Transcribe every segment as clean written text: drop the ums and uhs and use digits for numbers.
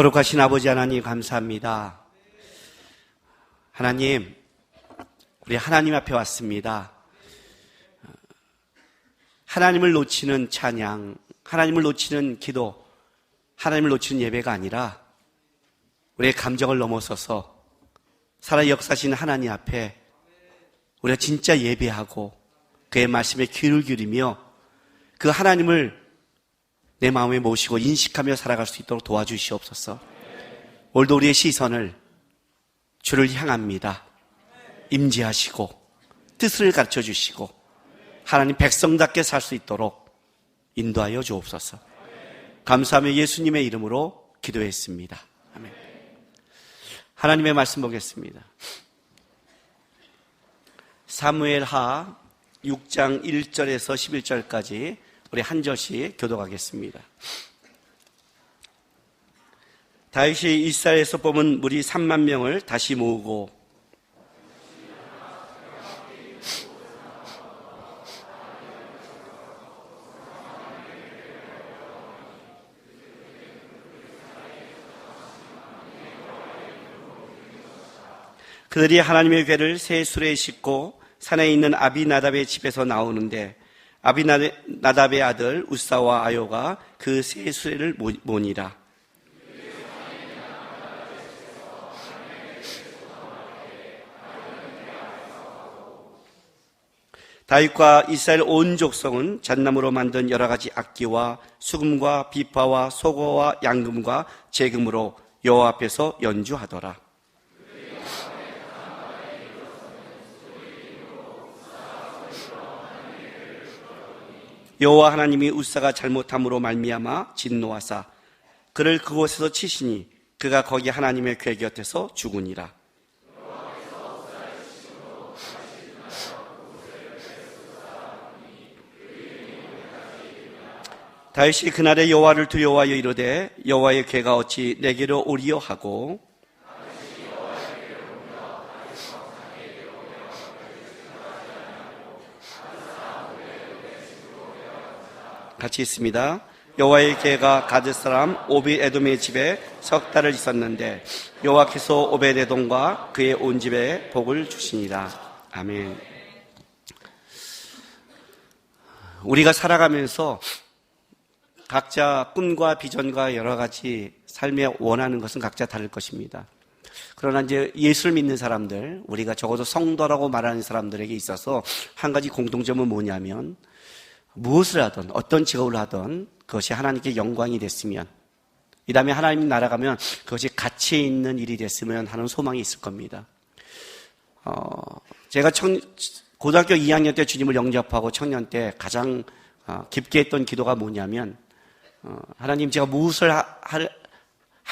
거룩하신 아버지 하나님 감사합니다. 하나님, 우리 하나님 앞에 왔습니다. 하나님을 놓치는 찬양, 하나님을 놓치는 기도, 하나님을 놓치는 예배가 아니라 우리의 감정을 넘어서서 살아 역사하신 하나님 앞에 우리가 진짜 예배하고 그의 말씀에 귀를 기울이며 그 하나님을 내 마음에 모시고 인식하며 살아갈 수 있도록 도와주시옵소서. 오늘도 우리의 시선을 주를 향합니다. 임재하시고 뜻을 가르쳐 주시고 하나님 백성답게 살 수 있도록 인도하여 주옵소서. 감사하며 예수님의 이름으로 기도했습니다. 아멘. 하나님의 말씀 보겠습니다. 사무엘하 6장 1절에서 11절까지 우리 한 절씩 교독하겠습니다. 다윗이 이스라엘에서 뽑은 무리 3만 명을 다시 모으고 그들이 하나님의 궤를 새 수레에 싣고 산에 있는 아비나답의 집에서 나오는데 아비나답의 아들 우사와 아요가 그 새 수레를 모니라. 다윗과 이스라엘 온 족속은 잣나무로 만든 여러 가지 악기와 수금과 비파와 소고와 양금과 재금으로 여호와 앞에서 연주하더라. 여호와 하나님이 우사가 잘못함으로 말미암아 진노하사 그를 그곳에서 치시니 그가 거기 하나님의 궤 곁에서 죽으니라. 다윗이 그날에 여호와를 두려워하여 이르되 여호와의 궤가 어찌 내게로 오리요 하고 같이 있습니다. 여호와의 궤가 가드 사람 오벳에돔의 집에 석 달을 있었는데 여호와께서 오벳에돔과 그의 온 집에 복을 주시니라. 아멘. 우리가 살아가면서 각자 꿈과 비전과 여러 가지 삶에 원하는 것은 각자 다를 것입니다. 그러나 이제 예수를 믿는 사람들, 우리가 적어도 성도라고 말하는 사람들에게 있어서 한 가지 공통점은 뭐냐면 무엇을 하든 어떤 직업을 하든 그것이 하나님께 영광이 됐으면, 이 다음에 하나님 나라가면 그것이 가치 있는 일이 됐으면 하는 소망이 있을 겁니다. 제가 고등학교 2학년 때 주님을 영접하고 청년 때 가장 깊게 했던 기도가 뭐냐면 하나님, 제가 무엇을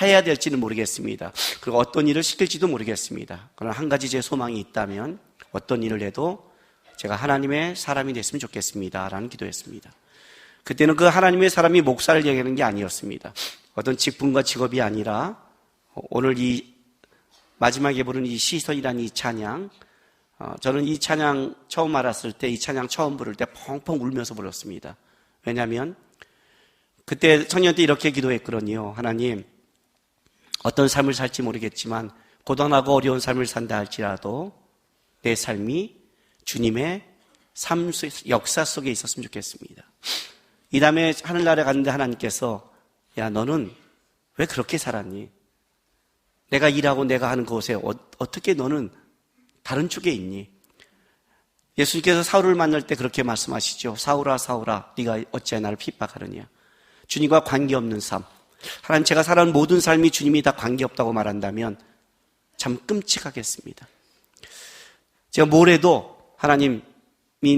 해야 될지는 모르겠습니다. 그리고 어떤 일을 시킬지도 모르겠습니다. 그러나 한 가지 제 소망이 있다면 어떤 일을 해도 제가 하나님의 사람이 됐으면 좋겠습니다 라는 기도했습니다. 그때는 그 하나님의 사람이 목사를 얘기하는 게 아니었습니다. 어떤 직분과 직업이 아니라 오늘 이 마지막에 부른 이 시선이라는 이 찬양, 저는 이 찬양 처음 알았을 때, 이 찬양 처음 부를 때 펑펑 울면서 불렀습니다. 왜냐하면 그때 청년 때 이렇게 기도했거든요. 하나님, 어떤 삶을 살지 모르겠지만 고단하고 어려운 삶을 산다 할지라도 내 삶이 주님의 삶 역사 속에 있었으면 좋겠습니다. 이 다음에 하늘나라에 갔는데 하나님께서 야, 너는 왜 그렇게 살았니? 내가 일하고 내가 하는 곳에 어떻게 너는 다른 쪽에 있니? 예수님께서 사울을 만날 때 그렇게 말씀하시죠. 사울아 사울아 네가 어찌하여 나를 핍박하느냐. 주님과 관계없는 삶, 하나님, 제가 살아온 모든 삶이 주님이 다 관계없다고 말한다면 참 끔찍하겠습니다. 제가 뭘 해도 하나님이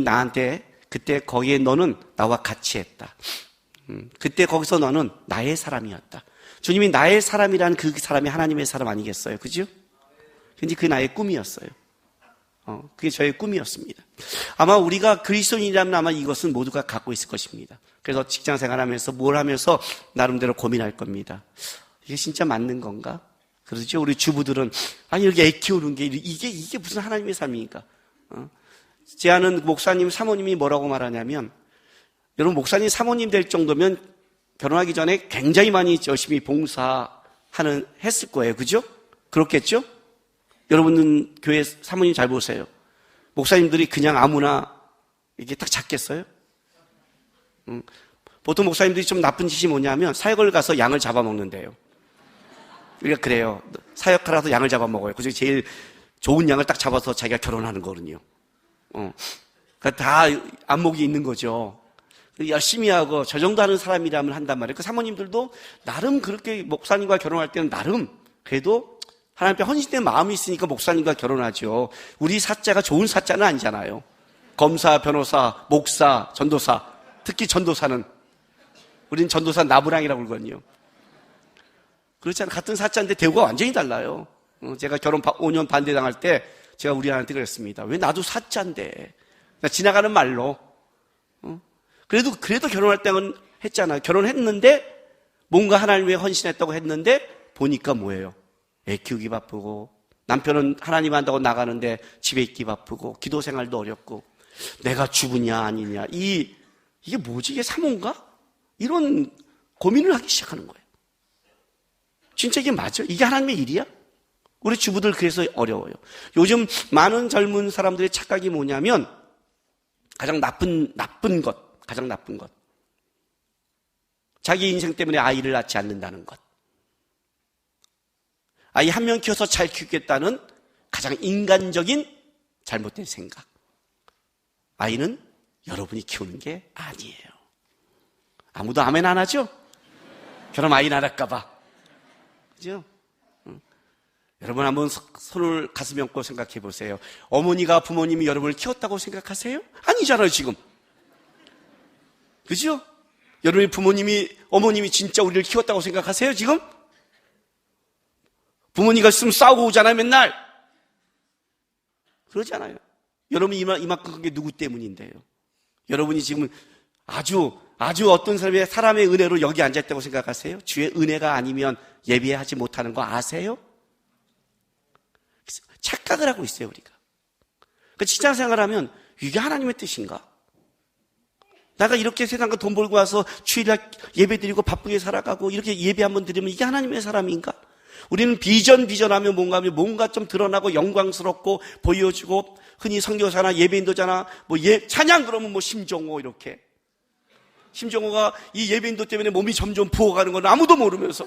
나한테 그때 거기에 너는 나와 같이 했다. 그때 거기서 너는 나의 사람이었다. 주님이 나의 사람이라는 그 사람이 하나님의 사람 아니겠어요? 그죠? 근데 그게 나의 꿈이었어요. 그게 저의 꿈이었습니다. 아마 우리가 그리스도인이라면 아마 이것은 모두가 갖고 있을 것입니다. 그래서 직장 생활하면서 뭘 하면서 나름대로 고민할 겁니다. 이게 진짜 맞는 건가? 그렇죠? 우리 주부들은 아니 이렇게 애 키우는 게 이게 무슨 하나님의 삶입니까? 제 아는 목사님, 사모님이 뭐라고 말하냐면, 여러분 목사님, 사모님 될 정도면 결혼하기 전에 굉장히 많이 열심히 봉사, 했을 거예요. 그죠? 그렇겠죠? 여러분은 교회 사모님 잘 보세요. 목사님들이 그냥 아무나 이렇게 딱 잡겠어요? 보통 목사님들이 좀 나쁜 짓이 뭐냐면 사역을 가서 양을 잡아먹는데요. 우리가 그래요. 사역하라서 양을 잡아먹어요. 그중에 제일 좋은 양을 딱 잡아서 자기가 결혼하는 거거든요. 그러니까 다 안목이 있는 거죠. 열심히 하고 저 정도 하는 사람이라면 한단 말이에요. 그 사모님들도 나름 그렇게 목사님과 결혼할 때는 나름 그래도 하나님 앞에 헌신된 마음이 있으니까 목사님과 결혼하죠. 우리 사자가 좋은 사자는 아니잖아요. 검사, 변호사, 목사, 전도사, 특히 전도사는 우리는 전도사 나부랑이라고 그러거든요. 그렇지 않아요. 같은 사자인데 대우가 완전히 달라요. 제가 결혼 5년 반대당할 때 제가 우리 아내한테 그랬습니다. 왜 나도 사자인데. 지나가는 말로. 그래도 결혼할 때는 했잖아요. 결혼했는데 뭔가 하나님 위해 헌신했다고 했는데 보니까 뭐예요? 애 키우기 바쁘고 남편은 하나님 한다고 나가는데 집에 있기 바쁘고 기도 생활도 어렵고 내가 주부냐 아니냐 이게 뭐지? 이게 사모인가? 이런 고민을 하기 시작하는 거예요. 진짜 이게 맞아? 이게 하나님의 일이야? 우리 주부들 그래서 어려워요. 요즘 많은 젊은 사람들의 착각이 뭐냐면 가장 나쁜 것. 자기 인생 때문에 아이를 낳지 않는다는 것. 아이 한 명 키워서 잘 키우겠다는 가장 인간적인 잘못된 생각. 아이는 여러분이 키우는 게 아니에요. 아무도 아멘 안 하죠? 그럼 아이 낳을까봐. 그죠? 여러분 한번 손을 가슴에 얹고 생각해 보세요. 어머니가 부모님이 여러분을 키웠다고 생각하세요? 아니잖아요, 지금. 그죠? 여러분의 어머님이 진짜 우리를 키웠다고 생각하세요, 지금? 부모님과 있으면 싸우고 오잖아요, 맨날. 그러잖아요. 여러분이 이만큼 큰 게 누구 때문인데요? 여러분이 지금 아주 어떤 사람의 은혜로 여기 앉아있다고 생각하세요? 주의 은혜가 아니면 예배하지 못하는 거 아세요? 착각을 하고 있어요, 우리가. 그러니까 직장 생활하면 이게 하나님의 뜻인가? 내가 이렇게 세상과 돈 벌고 와서 주일날 예배 드리고 바쁘게 살아가고 이렇게 예배 한번 드리면 이게 하나님의 사람인가? 우리는 비전하면 뭔가 좀 드러나고 영광스럽고 보여주고 흔히 선교사나 예배인도잖아 찬양 그러면 심정호 이렇게 심정호가 이 예배인도 때문에 몸이 점점 부어가는 건 아무도 모르면서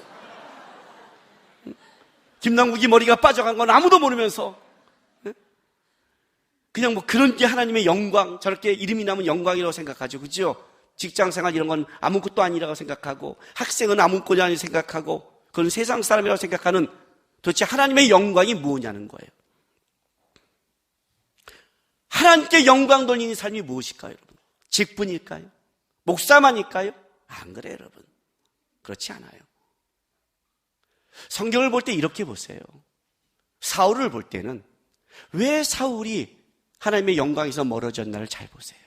김남국이 머리가 빠져간 건 아무도 모르면서 그냥 그런 게 하나님의 영광, 저렇게 이름이 나면 영광이라고 생각하죠. 그죠? 직장생활 이런 건 아무것도 아니라고 생각하고 학생은 아무것도 아니라고 생각하고 그건 세상 사람이라고 생각하는 도대체 하나님의 영광이 뭐냐는 거예요. 하나님께 영광 돌리는 삶이 무엇일까요, 여러분? 직분일까요? 목사만일까요? 안 그래요, 여러분. 그렇지 않아요. 성경을 볼 때 이렇게 보세요. 사울을 볼 때는 왜 사울이 하나님의 영광에서 멀어졌나를 잘 보세요.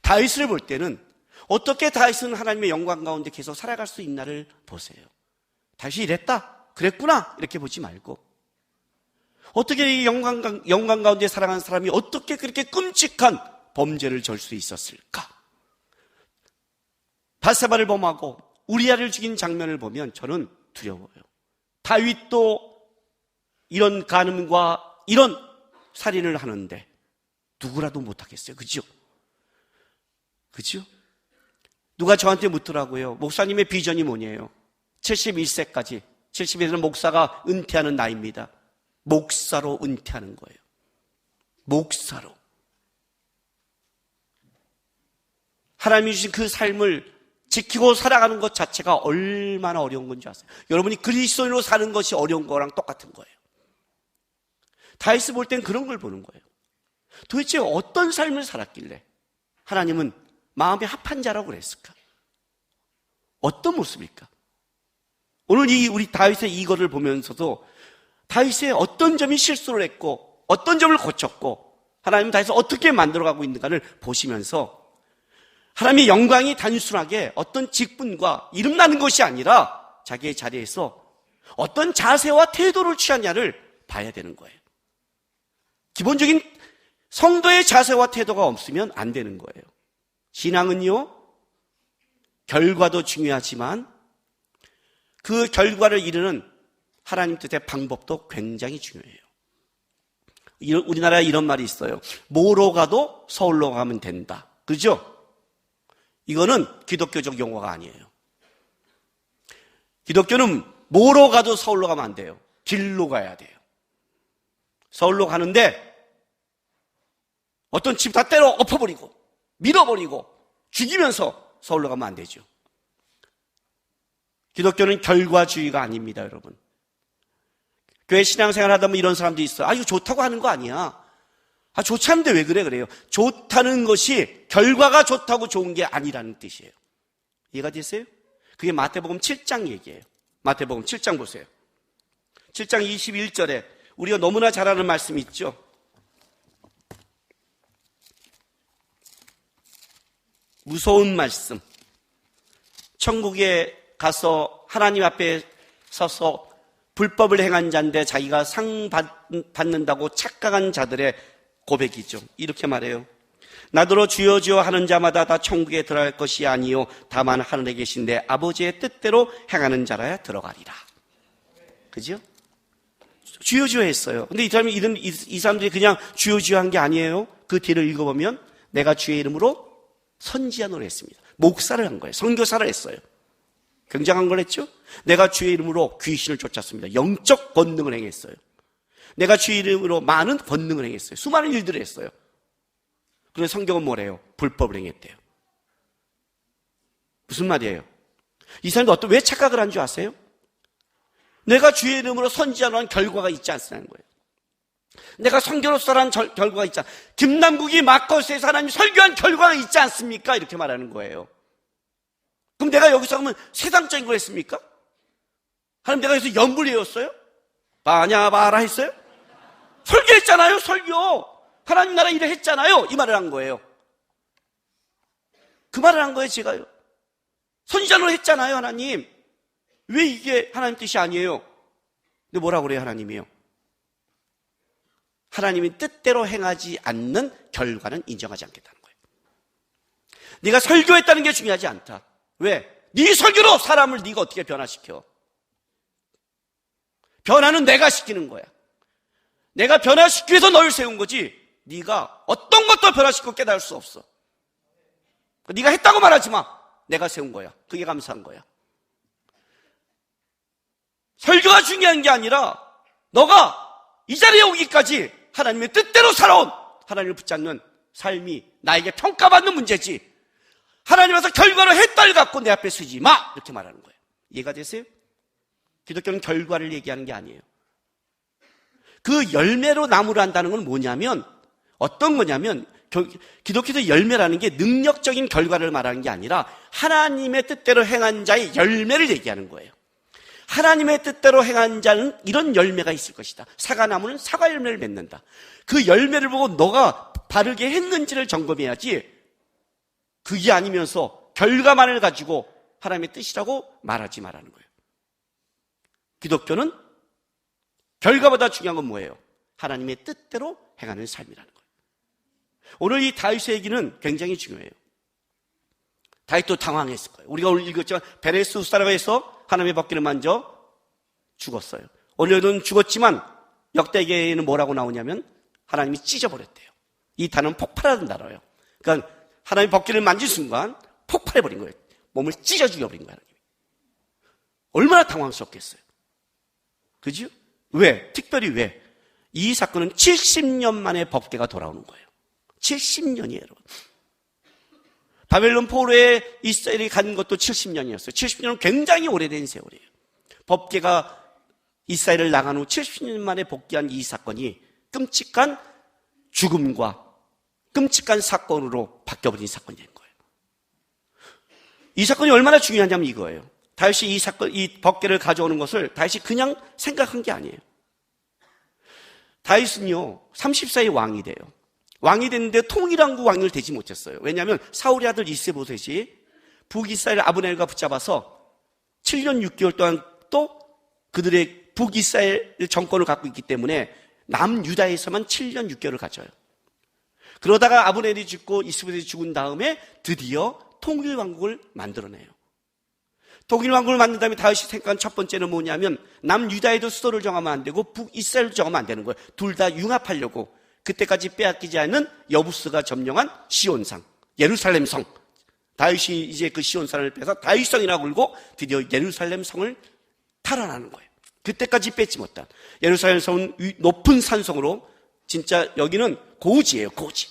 다윗을 볼 때는 어떻게 다윗은 하나님의 영광 가운데 계속 살아갈 수 있나를 보세요. 다윗이 이랬다, 그랬구나 이렇게 보지 말고 어떻게 이 영광 가운데 살아가는 사람이 어떻게 그렇게 끔찍한 범죄를 절 수 있었을까? 바세바를 범하고 우리아를 죽인 장면을 보면 저는 두려워요. 다윗도 이런 간음과 이런 살인을 하는데 누구라도 못하겠어요. 그죠? 그죠? 누가 저한테 묻더라고요. 목사님의 비전이 뭐냐요? 71세까지 70세는 목사가 은퇴하는 나이입니다. 목사로 은퇴하는 거예요. 목사로. 하나님이 주신 그 삶을 지키고 살아가는 것 자체가 얼마나 어려운 건지 아세요? 여러분이 그리스도인으로 사는 것이 어려운 거랑 똑같은 거예요. 다윗을 볼 땐 그런 걸 보는 거예요. 도대체 어떤 삶을 살았길래 하나님은 마음에 합한 자라고 그랬을까? 어떤 모습일까? 오늘 우리 다윗의 이거를 보면서도 다윗의 어떤 점이 실수를 했고 어떤 점을 고쳤고 하나님은 다윗을 어떻게 만들어가고 있는가를 보시면서 하나님의 영광이 단순하게 어떤 직분과 이름나는 것이 아니라 자기의 자리에서 어떤 자세와 태도를 취하냐를 봐야 되는 거예요. 기본적인 성도의 자세와 태도가 없으면 안 되는 거예요. 신앙은요, 결과도 중요하지만 그 결과를 이루는 하나님 뜻의 방법도 굉장히 중요해요. 우리나라에 이런 말이 있어요. 뭐로 가도 서울로 가면 된다. 그죠? 이거는 기독교적 용어가 아니에요. 기독교는 뭐로 가도 서울로 가면 안 돼요. 길로 가야 돼요. 서울로 가는데 어떤 집 다 때려 엎어버리고 밀어버리고 죽이면서 서울로 가면 안 되죠. 기독교는 결과주의가 아닙니다, 여러분. 교회 신앙생활 하다 보면 이런 사람도 있어요. 이거 좋다고 하는 거 아니야. 좋지 않은데 왜 그래요? 좋다는 것이 결과가 좋다고 좋은 게 아니라는 뜻이에요. 이해가 되세요? 그게 마태복음 7장 얘기예요. 마태복음 7장 보세요. 7장 21절에 우리가 너무나 잘 아는 말씀이 있죠. 무서운 말씀. 천국에 가서 하나님 앞에 서서 불법을 행한 자인데 자기가 상 받는다고 착각한 자들의 고백이죠. 이렇게 말해요. 나더러 주여 주여 하는 자마다 다 천국에 들어갈 것이 아니요 다만 하늘에 계신 내 아버지의 뜻대로 행하는 자라야 들어가리라. 그죠? 주여 주여 했어요. 근데 이 사람들이 그냥 주여 주여 한 게 아니에요. 그 뒤를 읽어보면 내가 주의 이름으로 선지자노를 했습니다. 목사를 한 거예요. 선교사를 했어요. 굉장한 걸 했죠? 내가 주의 이름으로 귀신을 쫓았습니다. 영적 권능을 행했어요. 내가 주의 이름으로 많은 권능을 행했어요. 수많은 일들을 했어요. 그런데 성경은 뭐래요? 불법을 행했대요. 무슨 말이에요? 이 사람도 왜 착각을 한 줄 아세요? 내가 주의 이름으로 선지자로 한 결과가 있지 않다는 거예요. 내가 선교로서란 결과가 있지 않습니까? 김남국이 마커스에서 하나님 설교한 결과가 있지 않습니까? 이렇게 말하는 거예요. 그럼 내가 여기서 하면 세상적인 걸 했습니까? 하나님 내가 여기서 연불 외웠어요? 바냐 바라 했어요? 설교했잖아요. 설교. 하나님 나라 일을 했잖아요. 이 말을 한 거예요. 그 말을 한 거예요. 제가요. 선지자로 했잖아요. 하나님. 왜 이게 하나님 뜻이 아니에요? 근데 뭐라고 그래요? 하나님이요. 하나님이 뜻대로 행하지 않는 결과는 인정하지 않겠다는 거예요. 네가 설교했다는 게 중요하지 않다. 왜? 네 설교로 사람을 네가 어떻게 변화시켜? 변화는 내가 시키는 거야. 내가 변화시키기 위해서 너를 세운 거지 네가 어떤 것도 변화시키고 깨달을 수 없어. 네가 했다고 말하지 마. 내가 세운 거야. 그게 감사한 거야. 설교가 중요한 게 아니라 너가 이 자리에 오기까지 하나님의 뜻대로 살아온 하나님을 붙잡는 삶이 나에게 평가받는 문제지 하나님 와서 결과로 했다를 갖고 내 앞에 서지 마 이렇게 말하는 거예요. 이해가 되세요? 기독교는 결과를 얘기하는 게 아니에요. 그 열매로 나무를 한다는 건 뭐냐면 어떤 거냐면 기독교의 열매라는 게 능력적인 결과를 말하는 게 아니라 하나님의 뜻대로 행한 자의 열매를 얘기하는 거예요. 하나님의 뜻대로 행한 자는 이런 열매가 있을 것이다. 사과나무는 사과 열매를 맺는다. 그 열매를 보고 너가 바르게 했는지를 점검해야지 그게 아니면서 결과만을 가지고 하나님의 뜻이라고 말하지 말라는 거예요. 기독교는 결과보다 중요한 건 뭐예요? 하나님의 뜻대로 행하는 삶이라는 거예요. 오늘 이 다윗의 얘기는 굉장히 중요해요. 다윗도 당황했을 거예요. 우리가 오늘 읽었지만 베레스 우사라고 해서 하나님의 법궤를 만져 죽었어요. 오늘은 죽었지만 역대기에는 뭐라고 나오냐면 하나님이 찢어버렸대요. 이 단어는 폭발하는 단어예요. 그러니까 하나님의 법궤를 만진 순간 폭발해버린 거예요. 몸을 찢어 죽여버린 거예요. 하나님이. 얼마나 당황스럽겠어요. 그죠? 왜? 특별히 왜? 이 사건은 70년 만에 법궤가 돌아오는 거예요. 70년이에요, 여러분. 바벨론 포로에 이스라엘이 간 것도 70년이었어요. 70년은 굉장히 오래된 세월이에요. 법궤가 이스라엘을 나간 후 70년 만에 복귀한 이 사건이 끔찍한 죽음과 끔찍한 사건으로 바뀌어버린 사건이 된 거예요. 이 사건이 얼마나 중요하냐면 이거예요. 다윗이 이 법궤를 가져오는 것을 다윗이 그냥 생각한 게 아니에요. 다윗은요, 34의 왕이 돼요. 왕이 됐는데 통일왕국 왕을 되지 못했어요. 왜냐하면 사울의 아들 이스보셋이 북이스라엘 아브넬과 붙잡아서 7년 6개월 동안 또 그들의 북이스라엘 정권을 갖고 있기 때문에 남유다에서만 7년 6개월을 가져요. 그러다가 아브넬이 죽고 이스보셋이 죽은 다음에 드디어 통일왕국을 만들어내요. 독일 왕국을 만든 다음에 다윗이 생각한 첫 번째는 뭐냐면 남유다에도 수도를 정하면 안 되고 북이스라엘도 정하면 안 되는 거예요. 둘 다 융합하려고 그때까지 빼앗기지 않는 여부스가 점령한 시온상, 예루살렘 성. 다윗이 이제 그 시온산을 빼서 다윗성이라고 불고 드디어 예루살렘 성을 탈환하는 거예요. 그때까지 뺏지 못한 예루살렘 성은 높은 산성으로 진짜 여기는 고지예요, 고지.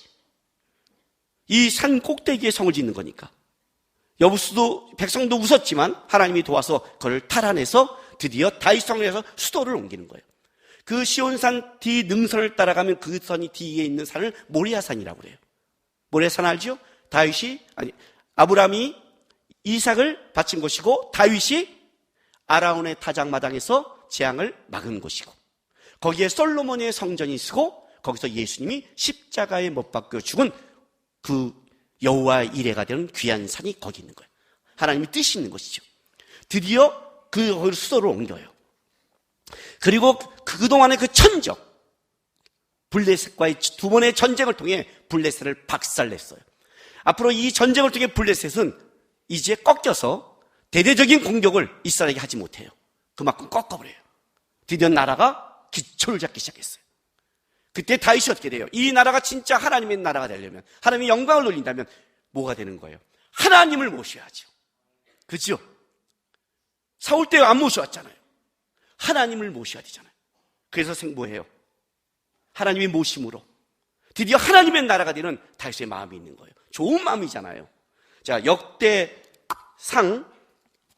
이 산 꼭대기에 성을 짓는 거니까. 여부스도 백성도 웃었지만 하나님이 도와서 그걸 탈환해서 드디어 다윗성에서 수도를 옮기는 거예요. 그 시온산 뒤 능선을 따라가면 그 선이 뒤에 있는 산을 모리아산이라고 그래요. 모리아산 알죠? 아브라함이 이삭을 바친 곳이고 다윗이 아라운의 타작마당에서 재앙을 막은 곳이고 거기에 솔로몬의 성전이 있고 거기서 예수님이 십자가에 못 박혀 죽은 그 여호와의 이레가 되는 귀한 산이 거기 있는 거예요. 하나님의 뜻이 있는 것이죠. 드디어 그 수도를 옮겨요. 그리고 그동안의 그 천적 블레셋과의 두 번의 전쟁을 통해 블레셋을 박살냈어요. 앞으로 이 전쟁을 통해 블레셋은 이제 꺾여서 대대적인 공격을 이스라엘에게 하지 못해요. 그만큼 꺾어버려요. 드디어 나라가 기초를 잡기 시작했어요. 그때 다윗이 어떻게 돼요? 이 나라가 진짜 하나님의 나라가 되려면, 하나님의 영광을 돌린다면 뭐가 되는 거예요? 하나님을 모셔야죠. 그죠? 사울 때 안 모셔왔잖아요. 하나님을 모셔야 되잖아요. 그래서 뭐해요? 하나님의 모심으로 드디어 하나님의 나라가 되는 다윗의 마음이 있는 거예요. 좋은 마음이잖아요. 자, 역대상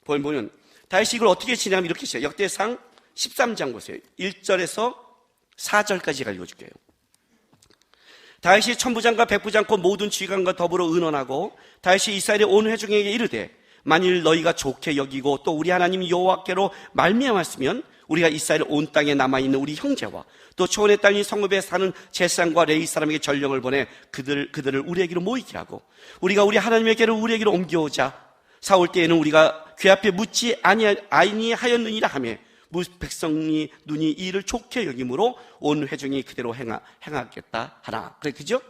보면 다윗이 이걸 어떻게 지냐면 이렇게 시작해요. 역대상 13장 보세요. 1절에서 4절까지 읽어줄게요. 다윗이 천부장과 백부장과 모든 지휘관과 더불어 의논하고 다윗이 이스라엘의 온 회중에게 이르되 만일 너희가 좋게 여기고 또 우리 하나님 여호와께로 말미암았으면 우리가 이스라엘 온 땅에 남아있는 우리 형제와 또 초원의 땅인 성읍에 사는 제사장과 레위 사람에게 전령을 보내 그들을 우리에게로 모이게 하고 우리가 우리 하나님에게로 우리에게로 옮겨오자. 사올 때에는 우리가 귀 앞에 묻지 아니하였느니라 하며 백성이 눈이 이 일을 좋게 여김으로 온 회중이 그대로 행하겠다 하나. 그래, 그죠?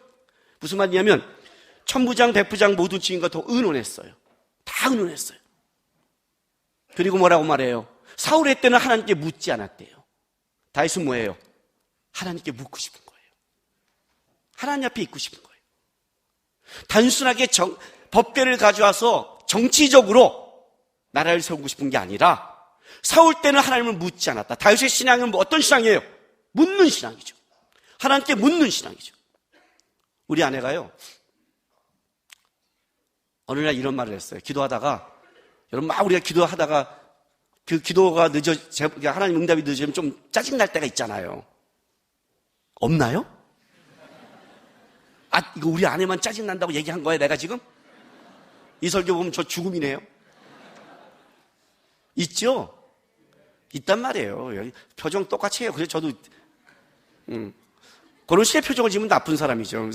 무슨 말이냐면 천부장 백부장 모든 지인과 더 의논했어요. 다 의논했어요. 그리고 뭐라고 말해요? 사울의 때는 하나님께 묻지 않았대요. 다윗은 뭐예요? 하나님께 묻고 싶은 거예요. 하나님 앞에 있고 싶은 거예요. 단순하게 법궤를 가져와서 정치적으로 나라를 세우고 싶은 게 아니라 사울 때는 하나님을 묻지 않았다. 다윗의 신앙은 어떤 신앙이에요? 묻는 신앙이죠. 하나님께 묻는 신앙이죠. 우리 아내가요, 어느 날 이런 말을 했어요. 기도하다가, 여러분 막 우리가 기도하다가 그 기도가 하나님 응답이 늦어지면 좀 짜증날 때가 있잖아요. 없나요? 이거 우리 아내만 짜증난다고 얘기한 거예요, 내가 지금? 이 설교 보면 저 죽음이네요. 있죠? 있단 말이에요. 여기 표정 똑같이 해요. 그래서 저도, 결혼식에 표정을 지으면 나쁜 사람이죠.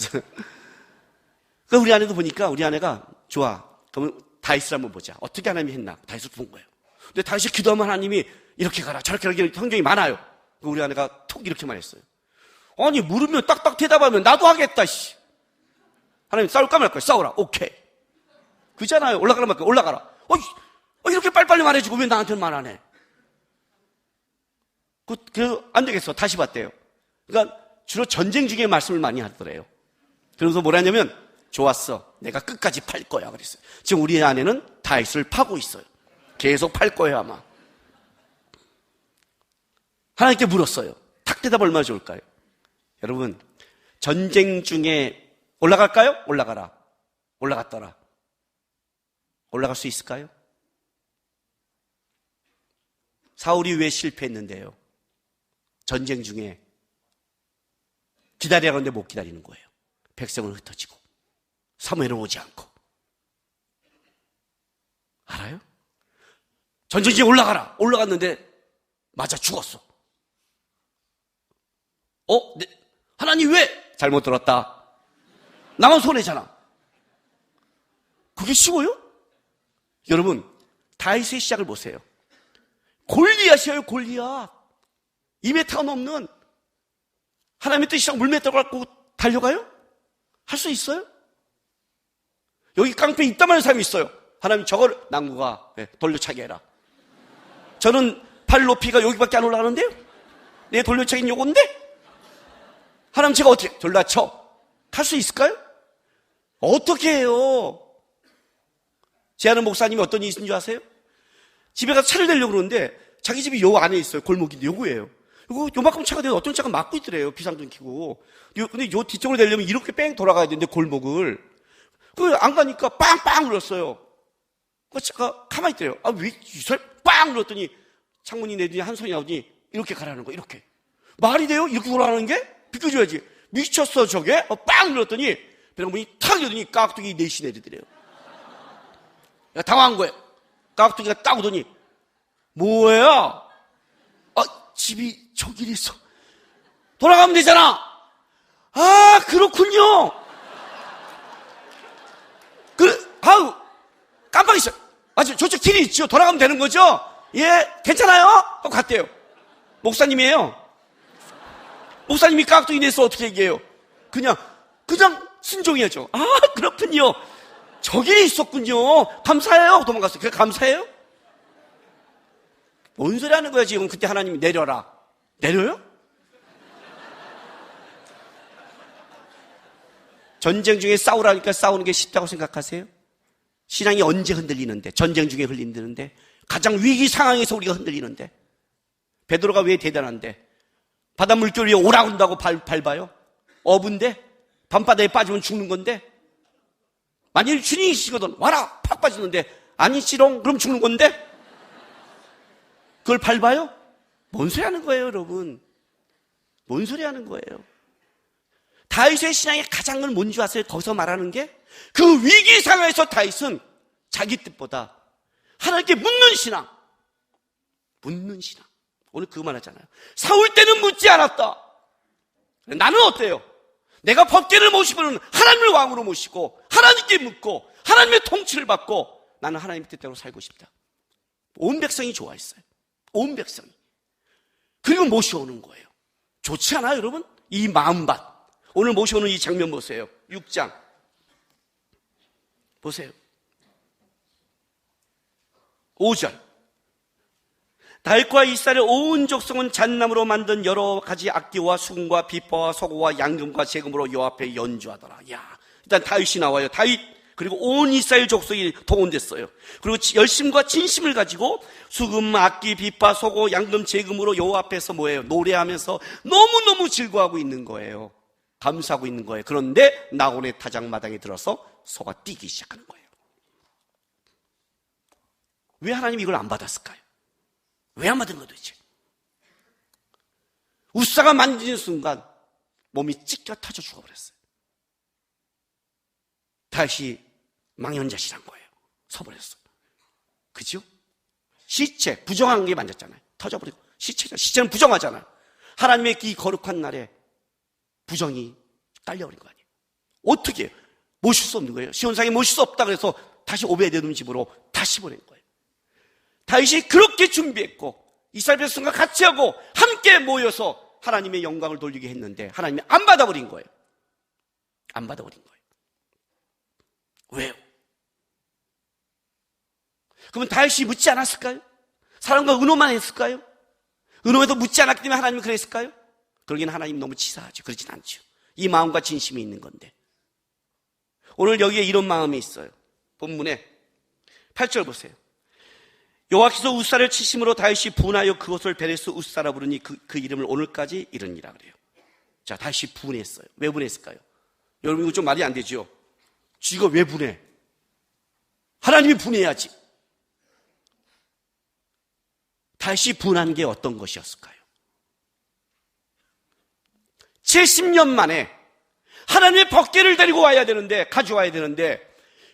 그래서 우리 아내도 보니까 우리 아내가 좋아. 그러면 다윗을 한번 보자. 어떻게 하나님이 했나? 다윗을 본 거예요. 근데 다윗이 기도하면 하나님이 이렇게 가라, 저렇게 가라, 성경이 많아요. 우리 아내가 톡 이렇게 말했어요. 아니, 물으면 딱딱 대답하면 나도 하겠다, 씨. 하나님 싸울까 말까? 싸우라. 오케이. 그잖아요. 올라가라 말까? 올라가라. 이렇게 빨리빨리 말해주고 왜 나한테는 말 안 해? 안 되겠어. 다시 봤대요. 그러니까 주로 전쟁 중에 말씀을 많이 하더래요. 그러면서 뭐라 하냐면, 좋았어. 내가 끝까지 팔 거야. 그랬어요. 지금 우리 아내는 다윗을 파고 있어요. 계속 팔 거예요, 아마. 하나님께 물었어요. 탁 대답 얼마나 좋을까요? 여러분, 전쟁 중에 올라갈까요? 올라가라. 올라갔더라. 올라갈 수 있을까요? 사울이 왜 실패했는데요? 전쟁 중에 기다리라고 하는데 못 기다리는 거예요. 백성은 흩어지고 사무엘은 오지 않고. 알아요? 전쟁지에 올라가라. 올라갔는데 맞아 죽었어. 하나님 왜? 잘못 들었다. 나만 손해잖아. 그게 쉬워요? 여러분, 다윗의 시작을 보세요. 골리앗이에요, 골리앗. 2m 넘는 하나님의 뜻이랑 물맷돌 갖고 달려가요? 할 수 있어요? 여기 깡패 이따만한 사람이 있어요. 하나님 저걸 난구가 돌려차게 해라. 저는 팔 높이가 여기밖에 안 올라가는데요? 내 돌려차기는 요건데? 하나님 제가 어떻게 돌려쳐? 탈 수 있을까요? 어떻게 해요? 제 아는 목사님이 어떤 일이 있는 줄 아세요? 집에 가서 차를 내려고 그러는데 자기 집이 요 안에 있어요. 골목인데 요거예요. 요만큼 차가 돼도 어떤 차가 막고 있더래요. 비상등 켜고. 근데 요 뒤쪽으로 내려면 이렇게 뺑 돌아가야 되는데 골목을. 안 가니까 빵빵 눌렀어요. 제가 가만히 있더래요. 왜 이 사람 빵 눌렀더니 창문이 내더니 한 손이 나오더니 이렇게 가라는 거, 이렇게. 말이 돼요? 이렇게 돌아가는 게? 비켜줘야지. 미쳤어, 저게? 빵 눌렀더니 배낭문이 탁 열더니 깍두기 넷이 내리더래요. 당황한 거예요. 깍두기가 딱 오더니 뭐야? 집이 저길에 있어. 돌아가면 되잖아. 그렇군요. 깜빡했어요. 맞아요. 저쪽 길이 있죠. 돌아가면 되는 거죠? 예, 괜찮아요? 하고 갔대요. 목사님이에요. 목사님이 깍두기 내서 어떻게 얘기해요? 그냥 순종해야죠. 그렇군요. 저길에 있었군요. 감사해요. 도망갔어요. 그게 감사해요? 뭔 소리 하는 거야, 지금. 그때 하나님이 내려라. 내려요? 전쟁 중에 싸우라니까 싸우는 게 쉽다고 생각하세요? 신앙이 언제 흔들리는데? 전쟁 중에 흔들리는데? 가장 위기 상황에서 우리가 흔들리는데? 베드로가 왜 대단한데? 바다 물결 위에 오라온다고 밟아요? 어부인데? 밤바다에 빠지면 죽는 건데? 만일 주님이시거든 와라! 팍 빠지는데 아니지롱? 그럼 죽는 건데? 그걸 밟아요? 뭔 소리 하는 거예요, 여러분? 뭔 소리 하는 거예요? 다윗의 신앙의 가장 큰 뭔지 아세요? 거기서 말하는 게 그 위기 상황에서 다윗은 자기 뜻보다 하나님께 묻는 신앙. 오늘 그 말하잖아요. 사울 때는 묻지 않았다. 나는 어때요? 내가 법궤를 모시면 하나님을 왕으로 모시고 하나님께 묻고 하나님의 통치를 받고 나는 하나님의 뜻대로 살고 싶다. 온 백성이 좋아했어요. 온 백성이. 그리고 모셔오는 거예요. 좋지 않아요, 여러분? 이 마음밭. 오늘 모셔오는 이 장면 보세요. 6장. 보세요. 5절. 다윗과 이스라엘 온 족속은 잣나무로 만든 여러 가지 악기와 수금과 비파와 소고와 양금과 제금으로 여호와 앞에 연주하더라. 일단 다윗이 나와요. 다윗 그리고 온 이스라엘 족속이 동원됐어요. 그리고 열심과 진심을 가지고 수금, 악기, 비파, 소고, 양금, 제금으로 여호와 앞에서 뭐예요? 노래하면서 너무너무 즐거워하고 있는 거예요. 감사하고 있는 거예요. 그런데 나온의 타작마당에 들어서 소가 뛰기 시작하는 거예요. 왜 하나님이 이걸 안 받았을까요? 왜 안 받은 거야 도대체? 우사가 만지는 순간 몸이 찢겨 터져 죽어버렸어요. 다시 망연자실한 거예요. 서버렸어요. 그죠? 시체, 부정한 게 만졌잖아요. 터져버리고. 시체는 부정하잖아요. 하나님의 이 거룩한 날에 부정이 딸려버린 거 아니에요. 어떻게 해요? 모실 수 없는 거예요. 시온상에 모실 수 없다 그래서 다시 오베데돔 집으로 다시 보낸 거예요. 다윗이 그렇게 준비했고 이스라엘 백성과 같이 하고 함께 모여서 하나님의 영광을 돌리게 했는데 하나님이 안 받아버린 거예요. 안 받아버린 거예요. 왜요? 그러면 다윗이 묻지 않았을까요? 사람과 의논만 했을까요? 의논해도 묻지 않았기 때문에 하나님이 그랬을까요? 그러기는 하나님 너무 치사하죠. 그렇진 않죠. 이 마음과 진심이 있는 건데 오늘 여기에 이런 마음이 있어요. 본문에 8절 보세요. 여호와께서 우사를 치심으로 다윗이 분하여 그곳을 베레스 우사라 부르니 그 이름을 오늘까지 이르니라 그래요. 자, 다윗이 분했어요. 왜 분했을까요? 여러분 이거 좀 말이 안 되죠? 쥐가 왜 분해? 하나님이 분해야지. 다윗이 분한 게 어떤 것이었을까요? 70년 만에 하나님의 법궤를 데리고 와야 되는데, 가져와야 되는데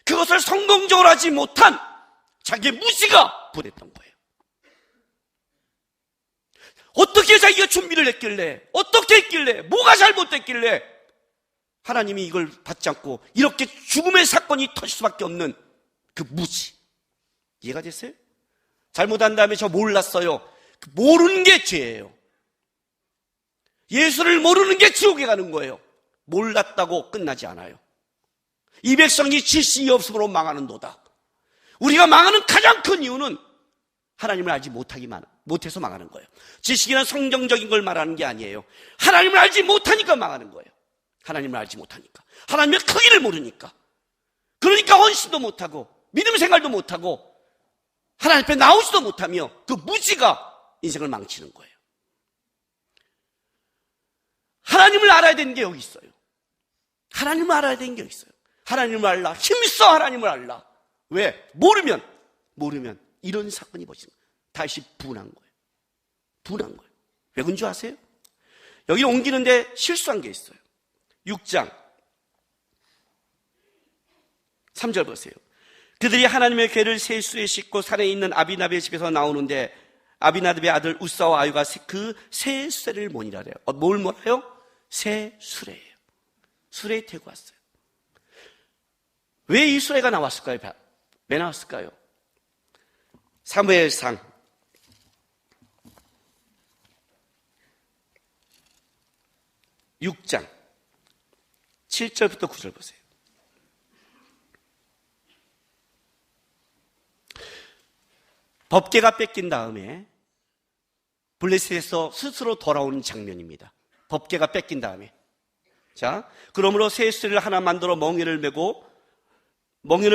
그것을 성공적으로 하지 못한 자기의 무지가 분했던 거예요. 어떻게 자기가 준비를 했길래, 어떻게 했길래, 뭐가 잘못됐길래 하나님이 이걸 받지 않고 이렇게 죽음의 사건이 터질 수밖에 없는 그 무지. 이해가 됐어요? 잘못한 다음에 저 몰랐어요. 모르는 게 죄예요. 예수를 모르는 게 지옥에 가는 거예요. 몰랐다고 끝나지 않아요. 이 백성이 지식이 없음으로 망하는도다. 우리가 망하는 가장 큰 이유는 하나님을 알지 못해서 망하는 거예요. 지식이나 성경적인 걸 말하는 게 아니에요. 하나님을 알지 못하니까 망하는 거예요. 하나님을 알지 못하니까. 하나님의 크기를 모르니까. 그러니까 헌신도 못하고 믿음 생활도 못하고 하나님 앞에 나오지도 못하며 그 무지가 인생을 망치는 거예요. 하나님을 알아야 되는 게 여기 있어요. 하나님을 알아야 되는 게 여기 있어요. 하나님을 알라. 힘써 하나님을 알라. 왜? 모르면 이런 사건이 벌어지는 거예요. 다시 분한 거예요. 분한 거예요. 왜 그런 줄 아세요? 여기 옮기는데 실수한 게 있어요. 6장 3절 보세요. 그들이 하나님의 궤를 세수에 싣고 산에 있는 아비나답의 집에서 나오는데 아비나답의 아들 우사와 아유가 그 새 수레를 모니라 그래요. 뭘 몰아요? 새 수레예요. 수레에 태고 왔어요. 왜 이 수레가 나왔을까요? 왜 나왔을까요? 사무엘상 6장 7절부터 9절 보세요. 법궤가 뺏긴 다음에 블레셋에서 스스로 돌아오는 장면입니다. 법궤가 뺏긴 다음에. 자, 그러므로 새 수레를 하나 만들어 멍에를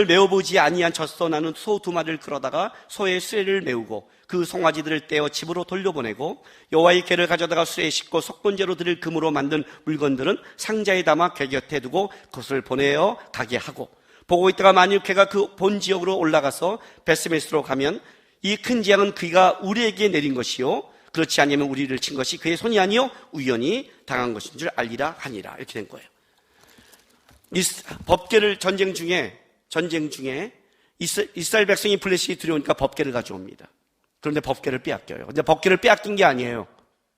메어보지 아니한 젖소나는 소 2마리를 끌어다가 소의 수레를 메우고 그 송아지들을 떼어 집으로 돌려보내고 여호와의 궤를 가져다가 수레에 싣고 속건제로 드릴 금으로 만든 물건들은 상자에 담아 궤 곁에 두고 그것을 보내어 가게 하고 보고 있다가 만일 궤가 그 본 지역으로 올라가서 베스메스로 가면 이 큰 재앙은 그가 우리에게 내린 것이요 그렇지 않으면 우리를 친 것이 그의 손이 아니요 우연히 당한 것인 줄 알리라 하니라. 이렇게 된 거예요. 이 법궤를 전쟁 중에 이스라엘 백성이 블레셋이 들여오니까 법궤를 가져옵니다. 그런데 법궤를 빼앗겨요. 근데 법궤를 빼앗긴 게 아니에요.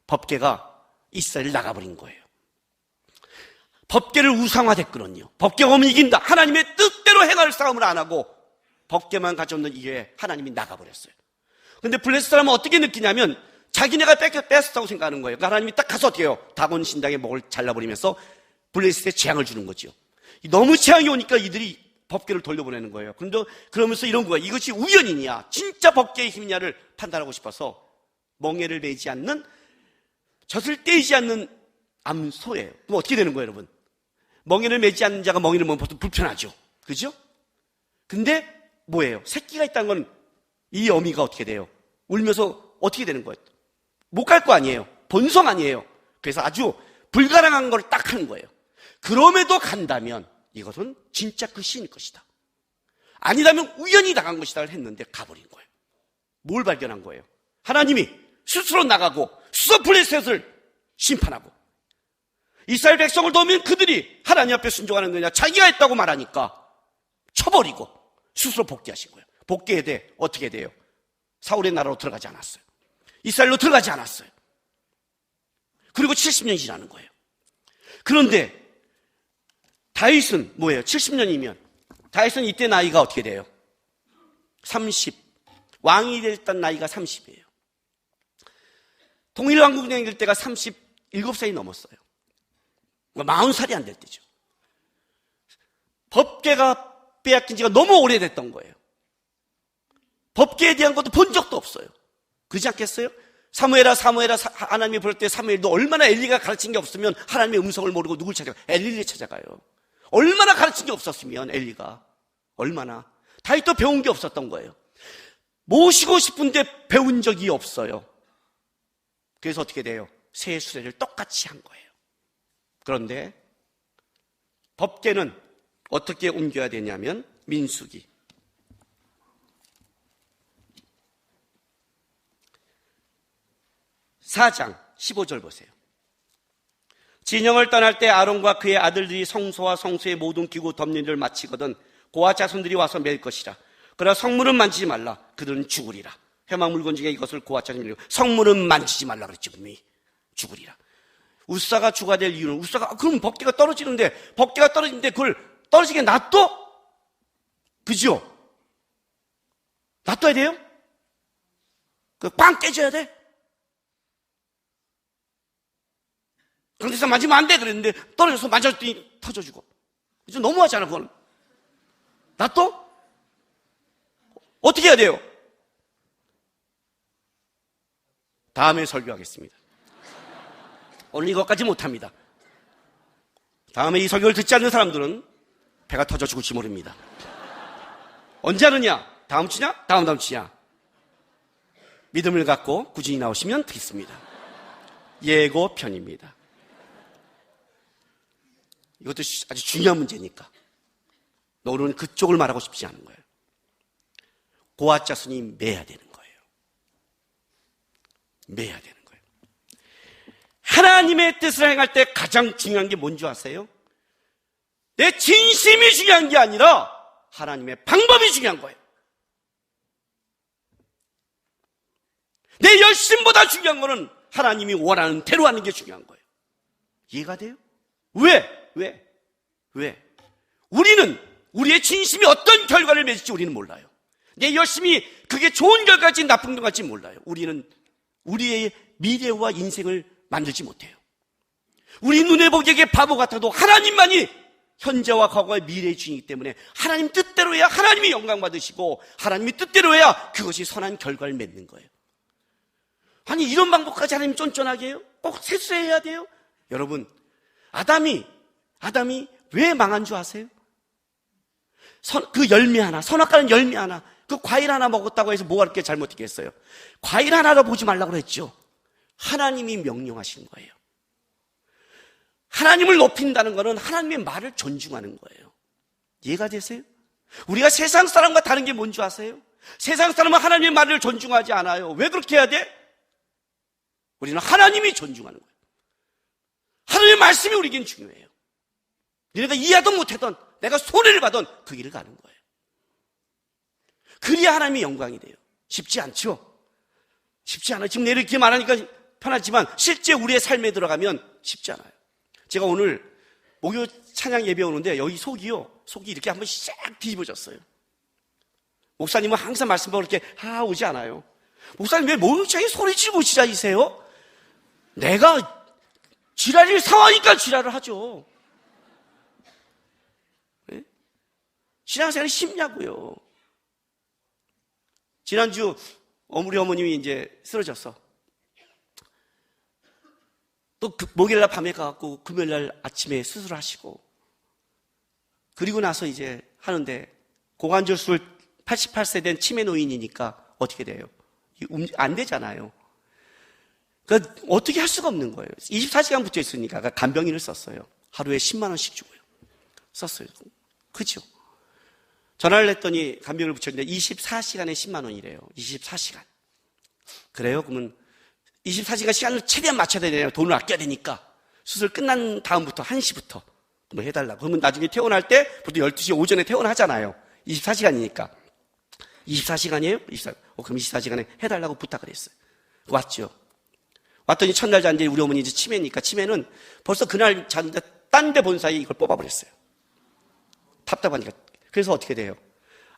법궤가 이스라엘을 나가버린 거예요. 법궤를 우상화됐거든요. 법궤가 오면 이긴다. 하나님의 뜻대로 행할 싸움을 안 하고 법궤만 가져오는 이게 하나님이 나가버렸어요. 근데 블레셋 사람은 어떻게 느끼냐면 자기네가 뺏었다고 생각하는 거예요. 그러니까 하나님이 딱 가서 어떻게 해요? 다곤 신당의 목을 잘라버리면서 블레셋에 재앙을 주는 거죠. 너무 재앙이 오니까 이들이 법궤를 돌려보내는 거예요. 그런데 그러면서 이런 거예요. 이것이 우연이냐 진짜 법궤의 힘이냐를 판단하고 싶어서 멍에를 매지 않는 젖을 떼지 않는 암소예요. 그럼 어떻게 되는 거예요, 여러분? 멍에를 매지 않는 자가 멍에를 매면 보통 불편하죠. 그죠? 근데 뭐예요? 새끼가 있다는 건 이 어미가 어떻게 돼요? 울면서 어떻게 되는 거예요? 못 갈 거 아니에요. 본성 아니에요. 그래서 아주 불가능한 걸 딱 하는 거예요. 그럼에도 간다면 이것은 진짜 그 신일 것이다. 아니라면 우연히 나간 것이다 했는데 가버린 거예요. 뭘 발견한 거예요? 하나님이 스스로 나가고 스스로 블레셋을 심판하고 이스라엘 백성을 도우면 그들이 하나님 앞에 순종하는 거냐 자기가 했다고 말하니까 쳐버리고 스스로 복귀하신 거예요. 복귀해야 돼. 어떻게 돼요? 사울의 나라로 들어가지 않았어요. 이스라엘로 들어가지 않았어요. 그리고 70년이 지나는 거예요. 그런데 다윗은 뭐예요? 70년이면 다윗은 이때 나이가 어떻게 돼요? 30. 왕이 됐던 나이가 30이에요. 통일왕국이 될 때가 37살이 넘었어요. 40살이 안 될 때죠. 법궤가 빼앗긴 지가 너무 오래됐던 거예요. 법궤에 대한 것도 본 적도 없어요. 그렇지 않겠어요? 사무엘아 하나님이 부를 때 사무엘도 얼마나 엘리가 가르친 게 없으면 하나님의 음성을 모르고 누굴 찾아가요? 엘리를 찾아가요. 얼마나 가르친 게 없었으면 엘리가 얼마나 다윗도 배운 게 없었던 거예요. 모시고 싶은데 배운 적이 없어요. 그래서 어떻게 돼요? 새 수레를 똑같이 한 거예요. 그런데 법궤는 어떻게 옮겨야 되냐면 민수기 4장 15절 보세요. 진영을 떠날 때 아론과 그의 아들들이 성소와 성소의 모든 기구 덮는 일을 마치거든 고아 자손들이 와서 맬 것이라. 그러나 성물은 만지지 말라. 그들은 죽으리라. 회막 물건 중에 이것을 고아 자손들이 성물은 만지지 말라 그랬지 분명히. 죽으리라. 우사가 주가 될 이유는 그럼 법궤가 떨어지는데 그걸 떨어지게 놔둬? 그죠? 놔둬야 돼요? 그 빵 깨져야 돼? 그런 데서 만지면 안 돼 그랬는데 떨어져서 만졌더니 터져주고. 그죠? 너무하잖아 그건. 놔둬? 어떻게 해야 돼요? 다음에 설교하겠습니다. 오늘 이것까지 못합니다. 다음에 이 설교를 듣지 않는 사람들은 배가 터져 죽을지 모릅니다. 언제 하느냐? 다음 주냐? 다음 주냐? 믿음을 갖고 꾸준히 나오시면 되겠습니다. 예고편입니다. 이것도 아주 중요한 문제니까. 오늘은 그쪽을 말하고 싶지 않은 거예요. 고아자손이 매야 되는 거예요. 매야 되는 거예요. 하나님의 뜻을 행할 때 가장 중요한 게 뭔지 아세요? 내 진심이 중요한 게 아니라 하나님의 방법이 중요한 거예요. 내 열심보다 중요한 거는 하나님이 원하는 대로 하는 게 중요한 거예요. 이해가 돼요? 왜? 우리는 우리의 진심이 어떤 결과를 맺을지 우리는 몰라요. 내 열심이 그게 좋은 결과일지 나쁜 결과일지 몰라요. 우리는 우리의 미래와 인생을 만들지 못해요. 우리 눈에 보기에 바보 같아도 하나님만이 현재와 과거의 미래의 주인이기 때문에 하나님 뜻대로 해야 하나님이 영광 받으시고 하나님이 뜻대로 해야 그것이 선한 결과를 맺는 거예요. 아니 이런 방법까지 하나님 쫀쫀하게 해요? 꼭 세수해야 돼요? 여러분 아담이 왜 망한 줄 아세요? 그 열매 하나, 선악과는 열매 하나, 그 과일 하나 먹었다고 해서 뭐가 그렇게 잘못했겠어요? 과일 하나로 보지 말라고 그랬죠. 하나님이 명령하신 거예요. 하나님을 높인다는 것은 하나님의 말을 존중하는 거예요. 이해가 되세요? 우리가 세상 사람과 다른 게 뭔지 아세요? 세상 사람은 하나님의 말을 존중하지 않아요. 왜 그렇게 해야 돼? 우리는 하나님이 존중하는 거예요. 하나님의 말씀이 우리에겐 중요해요. 내가 이해하든 못하든 내가 손해를 받든 그 길을 가는 거예요. 그래야 하나님의 영광이 돼요. 쉽지 않죠? 쉽지 않아요. 지금 내가 이렇게 말하니까 편하지만 실제 우리의 삶에 들어가면 쉽지 않아요. 제가 오늘 목요 찬양 예배 오는데 여기 속이 이렇게 한번 싹 뒤집어졌어요. 목사님은 항상 말씀하고 이렇게 오지 않아요. 목사님 왜 목요일에 소리 지르고 지랄이세요? 내가 지랄일 상황이니까 지랄을 하죠. 네? 신앙생활이 쉽냐고요. 지난주 우리 어머님이 이제 쓰러졌어. 또 목요일날 밤에 가갖고 금요일날 아침에 수술하시고 그리고 나서 이제 하는데 고관절술 88세 된 치매 노인이니까 어떻게 돼요? 안 되잖아요. 그러니까 어떻게 할 수가 없는 거예요. 24시간 붙어 있으니까 간병인을 썼어요. 하루에 10만 원씩 주고요. 썼어요. 그죠? 전화를 했더니 간병인을 붙였는데 24시간에 10만 원이래요. 24시간. 그래요? 그러면 24시간 시간을 최대한 맞춰야 되잖아요. 돈을 아껴야 되니까. 수술 끝난 다음부터 1시부터 뭐 해달라고. 그러면 나중에 퇴원할 때 보통 12시 오전에 퇴원하잖아요. 24시간이니까. 24시간이에요? 그럼 24시간에 해달라고 부탁을 했어요. 왔죠. 왔더니 첫날 잤는데 우리 어머니 이제 치매니까 치매는 벌써 그날 잤는데 딴 데 본 사이에 이걸 뽑아버렸어요. 답답하니까. 그래서 어떻게 돼요?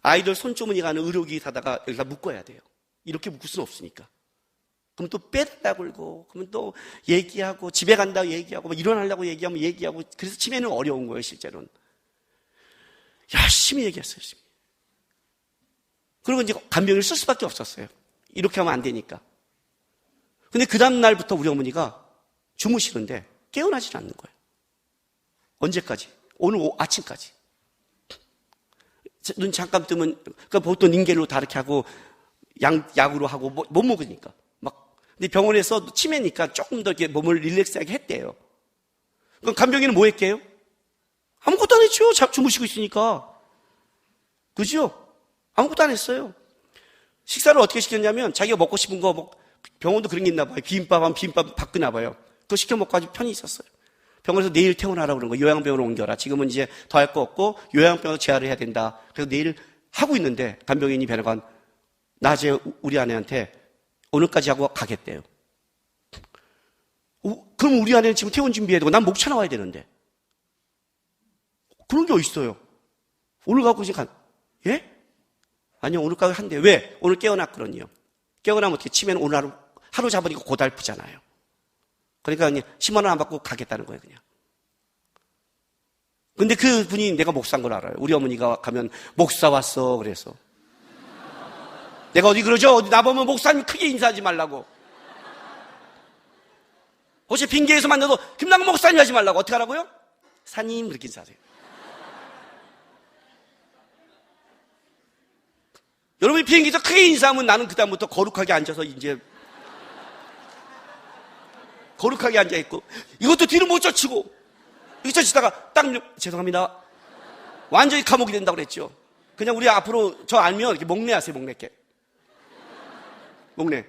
아이들 손주머니 가는 의료기 사다가 여기다 묶어야 돼요. 이렇게 묶을 수는 없으니까. 그럼 또 빼달라고 그러고, 그러면 또 얘기하고, 집에 간다고 얘기하고, 뭐 일어나려고 얘기하면 얘기하고, 그래서 치매는 어려운 거예요, 실제로는. 열심히 얘기했어요, 열심히. 그리고 이제 간병인을 쓸 수밖에 없었어요. 이렇게 하면 안 되니까. 근데 그 다음날부터 우리 어머니가 주무시는데 깨어나질 않는 거예요. 언제까지? 오늘 아침까지. 눈 잠깐 뜨면, 그러니까 보통 닌겔로 다 이렇게 하고, 약으로 하고, 못 먹으니까. 근데 병원에서 치매니까 조금 더 이렇게 몸을 릴렉스하게 했대요. 그럼 간병인은 뭐 했게요? 아무것도 안 했죠. 주무시고 있으니까. 그죠? 아무것도 안 했어요. 식사를 어떻게 시켰냐면 자기가 먹고 싶은 거, 병원도 그런 게 있나 봐요. 비빔밥하면 비빔밥 바꾸나 봐요. 그거 시켜 먹고 아주 편히 있었어요. 병원에서 내일 퇴원하라고 그런 거예요. 요양병원으로 옮겨라. 지금은 이제 더 할 거 없고 요양병원으로 재활을 해야 된다. 그래서 내일 하고 있는데 간병인이 변호관 낮에 우리 아내한테 오늘까지 하고 가겠대요. 그럼 우리 아내는 지금 퇴원 준비해야 되고 난 목차 나와야 되는데. 그런 게 어딨어요? 오늘 가고 지금 예? 아니요, 오늘까지 한대. 왜? 오늘 깨어났거든요. 깨어나면 어떻게 치면 오늘 하루 잡으니까 고달프잖아요. 그러니까 그냥 10만 원 안 받고 가겠다는 거예요, 그냥. 근데 그 분이 내가 목사인 걸 알아요. 우리 어머니가 가면 목사 왔어, 그래서. 내가 어디 그러죠? 어디 나보면 목사님 크게 인사하지 말라고. 혹시 핑계에서 만나도 김남국 목사님 하지 말라고. 어떻게 하라고요? 사님 그렇게 인사하세요. 여러분이 비행기에서 크게 인사하면 나는 그다음부터 거룩하게 앉아서 이제 거룩하게 앉아있고, 이것도 뒤로 못 젖히고, 이거 젖히다가 딱 죄송합니다. 완전히 감옥이 된다고 그랬죠. 그냥 우리 앞으로 저 알면 이렇게 목례 하세요. 목례.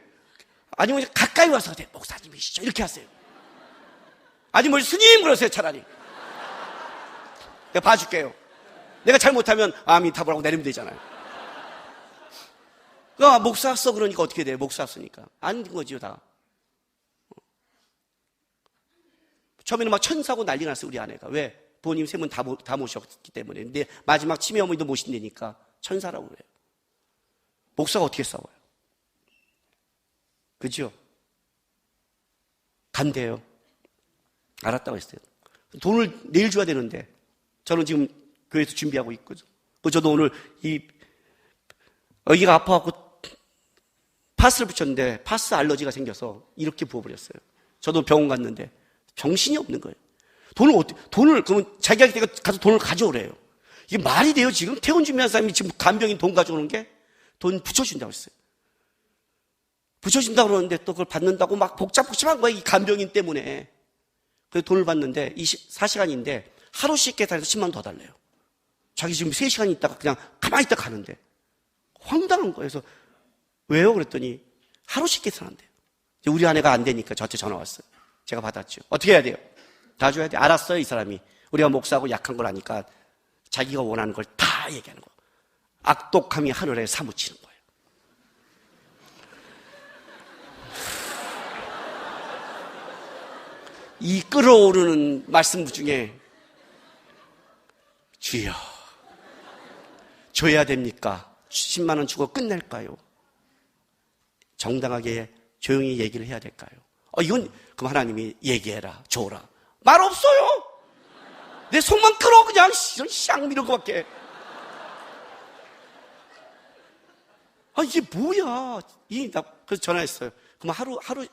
아니면 가까이 와서 네, 목사님이시죠. 이렇게 하세요. 아니면 스님 그러세요. 차라리. 내가 봐줄게요. 내가 잘못하면 아미타불하고 내리면 되잖아요. 목사 써 그러니까 어떻게 돼요? 목사 쓰니까 안 된 거지요 다. 처음에는 막 천사고 난리 났어요. 우리 아내가. 왜? 부모님 세 분 다 모셨기 때문에. 근데 마지막 치매 어머니도 모신다니까 천사라고 그래요. 목사가 어떻게 싸워요? 그죠? 간대요. 알았다고 했어요. 돈을 내일 줘야 되는데 저는 지금 교회에서 준비하고 있거든요. 저도 오늘 여기가 아파갖고 파스를 붙였는데 파스 알러지가 생겨서 이렇게 부어버렸어요. 저도 병원 갔는데 정신이 없는 거예요. 돈을 그러면 자기가 가서 돈을 가져오래요. 이게 말이 돼요? 지금 퇴원 준비한 사람이 지금 간병인 돈 가져오는 게 돈 붙여준다고 했어요. 붙여준다고 그러는데 또 그걸 받는다고 막 복잡한 거야. 이 간병인 때문에. 그래서 돈을 받는데 24시간인데 하루 씻게 달래서 10만 원 더 달래요. 자기 지금 3시간 있다가 그냥 가만히 있다 가는데 황당한 거예요. 그래서 왜요? 그랬더니 하루 씻게서 안 돼요. 우리 아내가 안 되니까 저한테 전화 왔어요. 제가 받았죠. 어떻게 해야 돼요? 다 줘야 돼. 알았어요. 이 사람이. 우리가 목사하고 약한 걸 아니까 자기가 원하는 걸 다 얘기하는 거예요. 악독함이 하늘에 사무치는 거예요. 이 끓어오르는 말씀 중에 주여 줘야 됩니까? 10만 원 주고 끝낼까요? 정당하게 조용히 얘기를 해야 될까요? 이건 그럼 하나님이 얘기해라, 줘라. 말 없어요. 내 속만 끌어 그냥 샹 이런 거밖에. 이게 뭐야? 그래서 전화했어요. 그럼 하루에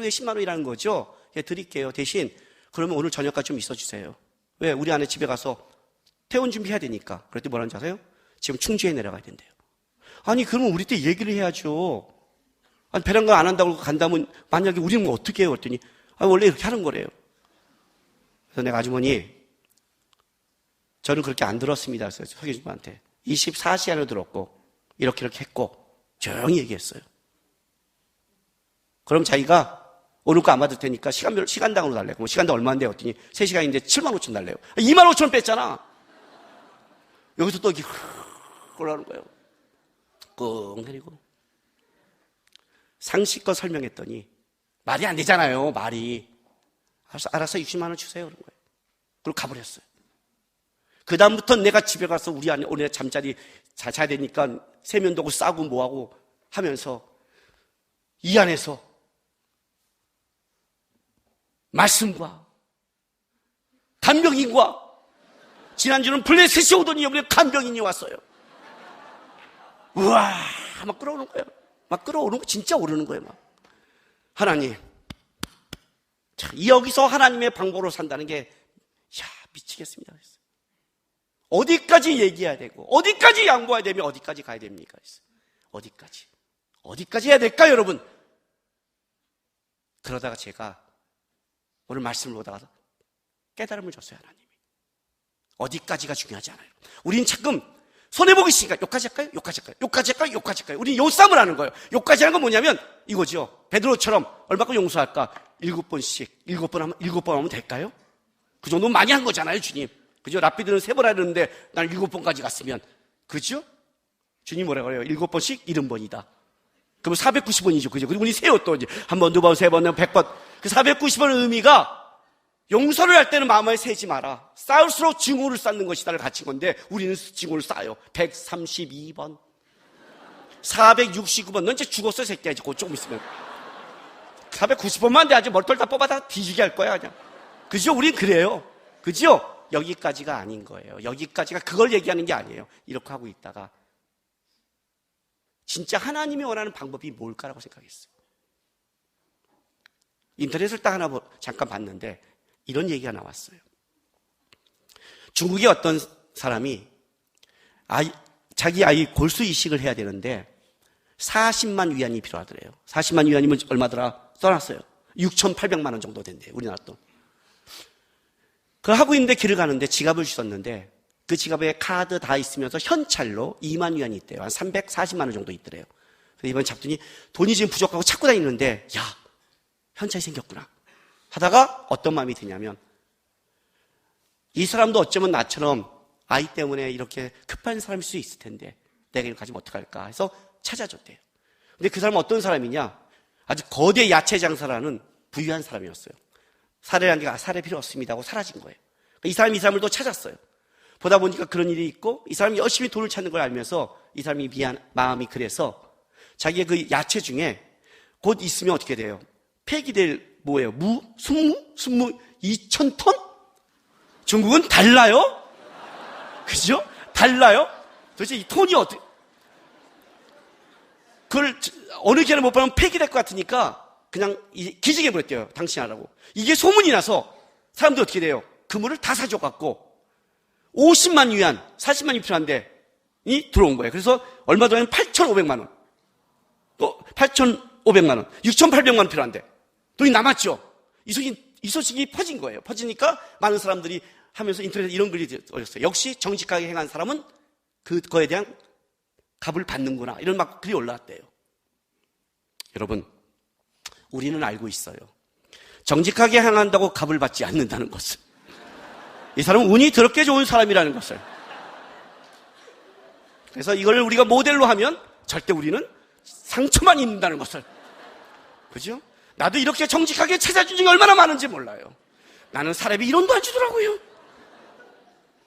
10만 원이라는 거죠? 예, 드릴게요. 대신 그러면 오늘 저녁까지 좀 있어주세요. 왜? 우리 아내 집에 가서 퇴원 준비해야 되니까. 그랬더니 뭐라는지 아세요? 지금 충주에 내려가야 된대요. 아니 그러면 우리 때 얘기를 해야죠. 아니 배랑간 안 한다고 간다면 만약에 우리는 뭐 어떻게 해요? 그랬더니 원래 이렇게 하는 거래요. 그래서 내가 아주머니 저는 그렇게 안 들었습니다. 그래서 서기주님한테 24시간을 들었고 이렇게 했고 조용히 얘기했어요. 그럼 자기가 오늘 거 안 받을 테니까 시간당으로 달래요. 그럼 시간당 얼마인데? 했더니 3시간인데 7만 5천 달래요. 2만 5천 원 뺐잖아. 여기서 또 이렇게 올라오는 거예요. 끙 내리고. 상식껏 설명했더니 말이 안 되잖아요. 말이. 알아서 60만 원 주세요. 그런 거예요. 그리고 가버렸어요. 그 다음부터 내가 집에 가서 우리 아내 오늘 잠자리 자야 되니까 세면도구 싸고 뭐하고 하면서 이 안에서 말씀과 간병인과 지난주는 블레셋이 오더니 이번에 간병인이 왔어요. 우와 막 끌어오는 거예요. 막 끌어오는 거 진짜 오르는 거예요. 막 하나님 여기서 하나님의 방법으로 산다는 게 미치겠습니다. 어디까지 얘기해야 되고 어디까지 양보해야 되며 어디까지 가야 됩니까? 어디까지 해야 될까요, 여러분? 그러다가 제가 오늘 말씀을 보다가 깨달음을 줬어요. 하나님이 어디까지가 중요하지 않아요. 우리는 자꾸 손해보기 있으니까 여기까지 할까요? 여기까지 할까요? 우리는 요쌈을 하는 거예요. 여기까지 하는 건 뭐냐면 이거죠. 베드로처럼 얼마큼 용서할까? 7번 하면 될까요? 그 정도면 많이 한 거잖아요, 주님. 그죠? 랍비들은 3번 하는데 난 7번까지 갔으면. 그죠? 주님 뭐라 그래요? 7번씩 70번이다. 그럼 490번이죠. 그죠? 그리고 우리 세요 또 이제 한 번, 두 번, 세 번, 100번. 그 490번의 의미가 용서를 할 때는 마음에 세지 마라. 쌓을수록 증오를 쌓는 것이다를 가르친 건데 우리는 증오를 쌓아요. 132번. 469번. 넌 이제 죽었어, 새끼야. 이제 곧 조금 있으면. 490번만 돼. 아주 머리털 다 뽑아다 뒤지게 할 거야, 그냥. 그죠? 우린 그래요. 그죠? 여기까지가 아닌 거예요. 여기까지가 그걸 얘기하는 게 아니에요. 이렇게 하고 있다가 진짜 하나님이 원하는 방법이 뭘까라고 생각했어요. 인터넷을 딱 하나 잠깐 봤는데 이런 얘기가 나왔어요. 중국의 어떤 사람이 자기 아이 골수 이식을 해야 되는데 40만 위안이 필요하더래요. 40만 위안이면 얼마더라? 써놨어요. 6,800만 원 정도 된대요. 우리나라 돈. 그걸 하고 있는데 길을 가는데 지갑을 주셨는데 그 지갑에 카드 다 있으면서 현찰로 2만 위안이 있대요. 한 340만 원 정도 있더래요. 그래서 이번 잡더니 돈이 지금 부족하고 찾고 다니는데 야, 현찰이 생겼구나 하다가 어떤 마음이 드냐면 이 사람도 어쩌면 나처럼 아이 때문에 이렇게 급한 사람일 수 있을 텐데 내가 이걸 가지면 어떡할까 해서 찾아줬대요. 근데 그 사람은 어떤 사람이냐? 아주 거대 야채 장사라는 부유한 사람이었어요. 사례라는 게 사례 필요 없습니다 하고 사라진 거예요. 이 사람이 이 사람을 또 찾았어요. 보다 보니까 그런 일이 있고 이 사람이 열심히 돈을 찾는 걸 알면서 이 사람이 마음이 그래서 자기의 그 야채 중에 곧 있으면 어떻게 돼요? 폐기될 뭐예요? 순무 2,000톤? 중국은 달라요? 그죠? 달라요? 도대체 이 톤이 어떻게 그걸 어느 개를 못 보면 폐기될 것 같으니까 그냥 기증해버렸대요. 당신 하라고. 이게 소문이 나서 사람들이 어떻게 돼요? 그물을 다 사줘갖고 50만 위안, 40만이 필요한데 이 들어온 거예요. 그래서 얼마 전에 8,500만 원. 또 8,500만 원. 6,800만 원 필요한데 돈이 남았죠. 이 소식이 퍼진 거예요. 퍼지니까 많은 사람들이 하면서 인터넷에 이런 글이 올렸어요. 역시 정직하게 행한 사람은 그거에 대한 값을 받는구나. 이런 막 글이 올라왔대요. 여러분, 우리는 알고 있어요. 정직하게 행한다고 값을 받지 않는다는 것을. 이 사람은 운이 더럽게 좋은 사람이라는 것을. 그래서 이걸 우리가 모델로 하면 절대 우리는 상처만 입는다는 것을. 그죠? 나도 이렇게 정직하게 찾아준 적이 얼마나 많은지 몰라요. 나는 사람이 이론도 안 주더라고요.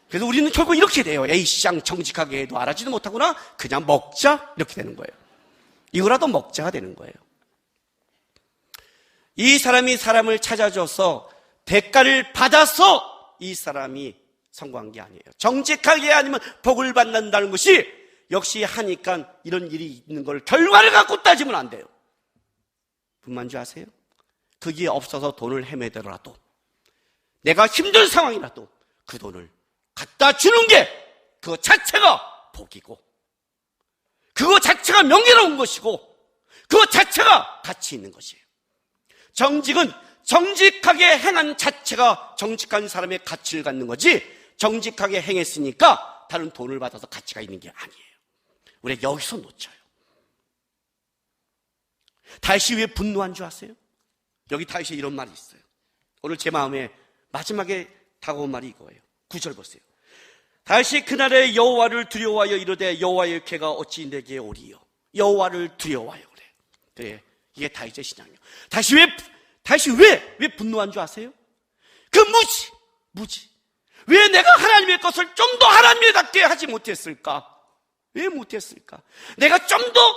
그래서 우리는 결국 이렇게 돼요. 에이쌍 정직하게 해도 알아지도 못하구나. 그냥 먹자. 이렇게 되는 거예요. 이거라도 먹자가 되는 거예요. 이 사람이 사람을 찾아줘서 대가를 받아서 이 사람이 성공한 게 아니에요. 정직하게 아니면 복을 받는다는 것이 역시 하니까 이런 일이 있는 걸 결과를 갖고 따지면 안 돼요. 분만 줄 아세요? 그게 없어서 돈을 헤매더라도 내가 힘든 상황이라도 그 돈을 갖다 주는 게 그거 자체가 복이고 그거 자체가 명예로운 것이고 그거 자체가 가치 있는 것이에요. 정직은 정직하게 행한 자체가 정직한 사람의 가치를 갖는 거지 정직하게 행했으니까 다른 돈을 받아서 가치가 있는 게 아니에요. 우리가 여기서 놓쳐요. 다윗이 왜 분노한 줄 아세요? 여기 다윗에 이런 말이 있어요. 오늘 제 마음에 마지막에 다가온 말이 이거예요. 9절 보세요. 다윗이 그날에 여호와를 두려워하여 이르되 여호와의 궤가 어찌 내게 오리요. 여호와를 두려워하여 그래. 그래. 이게 다윗의 신앙이에요. 다윗이 왜 분노한 줄 아세요? 그 무지. 왜 내가 하나님의 것을 좀 더 하나님에답게 하지 못했을까? 왜 못했을까? 내가 좀 더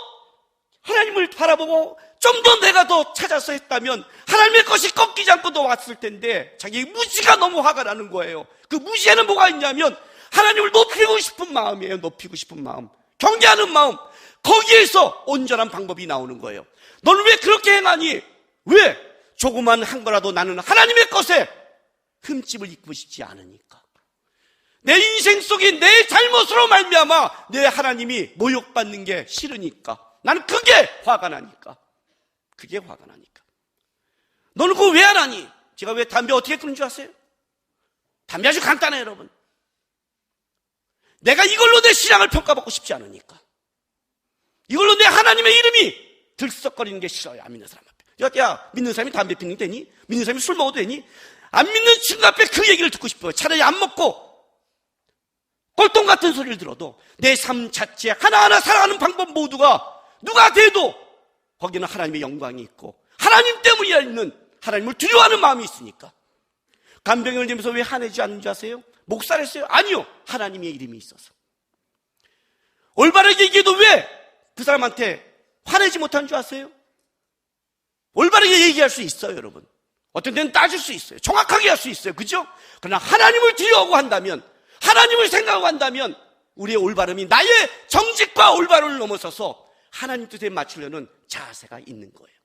하나님을 바라보고 좀 더 내가 더 찾아서 했다면 하나님의 것이 꺾이지 않고 더 왔을 텐데 자기 무지가 너무 화가 나는 거예요. 그 무지에는 뭐가 있냐면 하나님을 높이고 싶은 마음이에요. 높이고 싶은 마음, 경계하는 마음. 거기에서 온전한 방법이 나오는 거예요. 너는 왜 그렇게 행하니? 왜? 조그만 한 거라도 나는 하나님의 것에 흠집을 입고 싶지 않으니까. 내 인생 속에 내 잘못으로 말미암아 내 하나님이 모욕받는 게 싫으니까. 나는 그게 화가 나니까. 그게 화가 나니까. 너는 그거 왜 안 하니? 제가 왜 담배 어떻게 끊는 줄 아세요? 담배 아주 간단해요, 여러분. 내가 이걸로 내 신앙을 평가받고 싶지 않으니까. 이걸로 내 하나님의 이름이 들썩거리는 게 싫어요. 안 믿는 사람 앞에. 야, 믿는 사람이 담배 피는 게 되니? 믿는 사람이 술 먹어도 되니? 안 믿는 친구 앞에 그 얘기를 듣고 싶어요. 차라리 안 먹고 꼴통 같은 소리를 들어도 내 삶 자체 하나하나 살아가는 방법 모두가 누가 돼도 거기는 하나님의 영광이 있고 하나님 때문에 있는 하나님을 두려워하는 마음이 있으니까. 간병을 지면서 왜 화내지 않는 줄 아세요? 목살했어요? 아니요. 하나님의 이름이 있어서. 올바르게 얘기해도 왜 그 사람한테 화내지 못한 줄 아세요? 올바르게 얘기할 수 있어요, 여러분. 어떤 때는 따질 수 있어요. 정확하게 할 수 있어요. 그죠? 그러나 하나님을 두려워하고 한다면, 하나님을 생각하고 한다면 우리의 올바름이 나의 정직과 올바름을 넘어서서 하나님 뜻에 맞추려는 자세가 있는 거예요.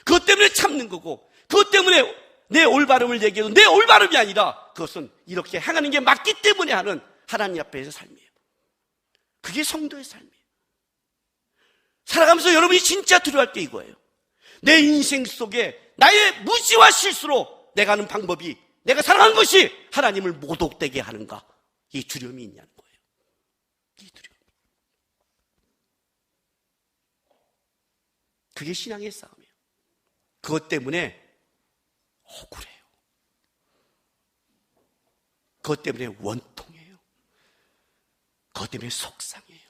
그것 때문에 참는 거고, 그것 때문에 내 올바름을 얘기해도 내 올바름이 아니라 그것은 이렇게 행하는 게 맞기 때문에 하는 하나님 앞에서의 삶이에요. 그게 성도의 삶이에요. 살아가면서 여러분이 진짜 두려워할 게 이거예요. 내 인생 속에 나의 무지와 실수로 내가 하는 방법이, 내가 살아가는 것이 하나님을 모독되게 하는가, 이 두려움이 있냐는 거예요. 이 두려움. 그게 신앙의 싸움이에요. 그것 때문에 억울해요. 그것 때문에 원통해요. 그것 때문에 속상해요.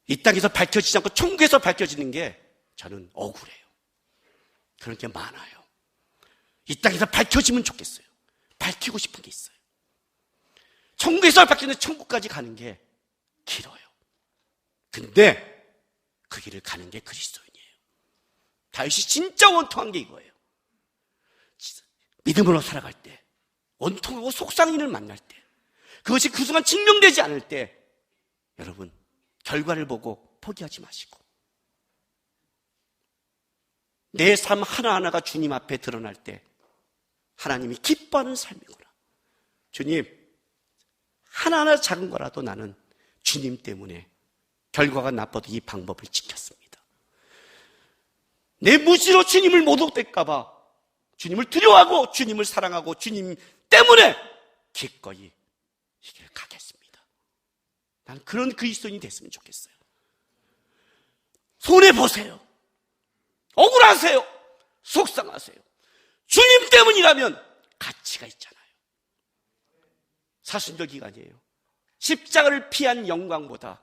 이 땅에서 밝혀지지 않고 천국에서 밝혀지는 게 저는 억울해요. 그런 게 많아요. 이 땅에서 밝혀지면 좋겠어요. 밝히고 싶은 게 있어요. 천국에서 밝히는 천국까지 가는 게 길어요. 근데 그 길을 가는 게 그리스도인이에요. 다윗이 진짜 원통한 게 이거예요. 믿음으로 살아갈 때, 원통하고 속상인을 만날 때, 그것이 그 순간 증명되지 않을 때, 여러분 결과를 보고 포기하지 마시고, 내 삶 하나하나가 주님 앞에 드러날 때 하나님이 기뻐하는 삶이구나. 주님, 하나하나 작은 거라도 나는 주님 때문에 결과가 나빠도 이 방법을 지켰습니다. 내 무지로 주님을 모독될까 봐 주님을 두려워하고 주님을 사랑하고 주님 때문에 기꺼이 이 길을 가겠습니다. 나는 그런 그리스도인이 됐으면 좋겠어요. 손해보세요. 억울하세요. 속상하세요. 주님 때문이라면 가치가 있잖아요. 사순절 기간이에요. 십자가를 피한 영광보다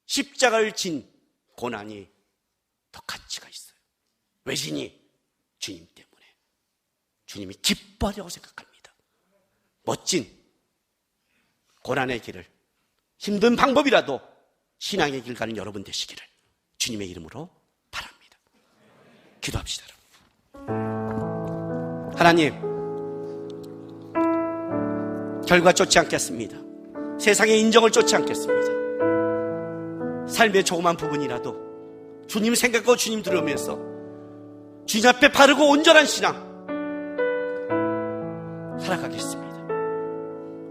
십자가를 진 고난이 더 가치가 있어요. 왜 지니? 주님 때문에. 주님이 기뻐하려고 생각합니다. 멋진 고난의 길을, 힘든 방법이라도 신앙의 길 가는 여러분 되시기를 주님의 이름으로 바랍니다. 기도합시다. 하나님, 결과 쫓지 않겠습니다. 세상의 인정을 쫓지 않겠습니다. 삶의 조그만 부분이라도 주님 생각하고 주님 들으면서 주님 앞에 바르고 온전한 신앙 살아가겠습니다.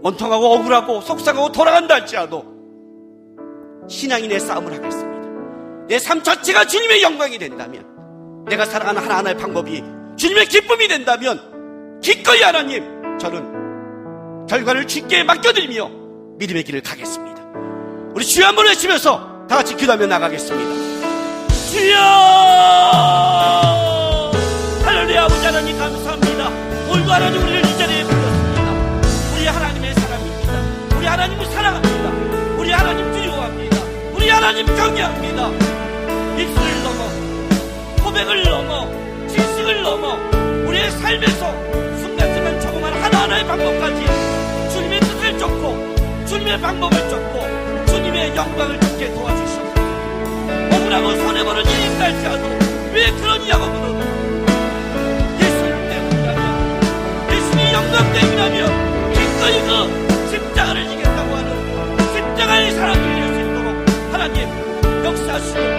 원통하고 억울하고 속상하고 돌아간다 할지라도 신앙인의 싸움을 하겠습니다. 내 삶 자체가 주님의 영광이 된다면, 내가 살아가는 하나하나의 방법이 주님의 기쁨이 된다면 기꺼이 하나님, 저는 결과를 주께 맡겨드리며 믿음의 길을 가겠습니다. 우리 주여 한번 외치면서 다 같이 기도하며 나가겠습니다. 주여! 할렐루야. 아버지 하나님 감사합니다. 오늘도 하나님 우리를 이 자리에 불렀습니다. 우리 하나님의 사람입니다. 우리 하나님을 사랑합니다. 우리 하나님 두려워합니다. 우리 하나님 경외합니다. 입술을 넘어, 고백을 넘어, 지식을 넘어 우리의 삶에서 순간순간 조그만 하나하나의 방법까지 주님의 뜻을 쫓고 주님의 방법을 쫓고 주님의 영광을 듣게 도와주시옵소서. 억울하고 손해보는 일이 있다 할지라도 왜 그러냐고 물어도 예수님 때문이라면, 예수님이 영광 때문이라면 기꺼이 그 십자가를 지겠다고 하는 십자가의 사람들이 될 수 있도록 하나님 역사하시고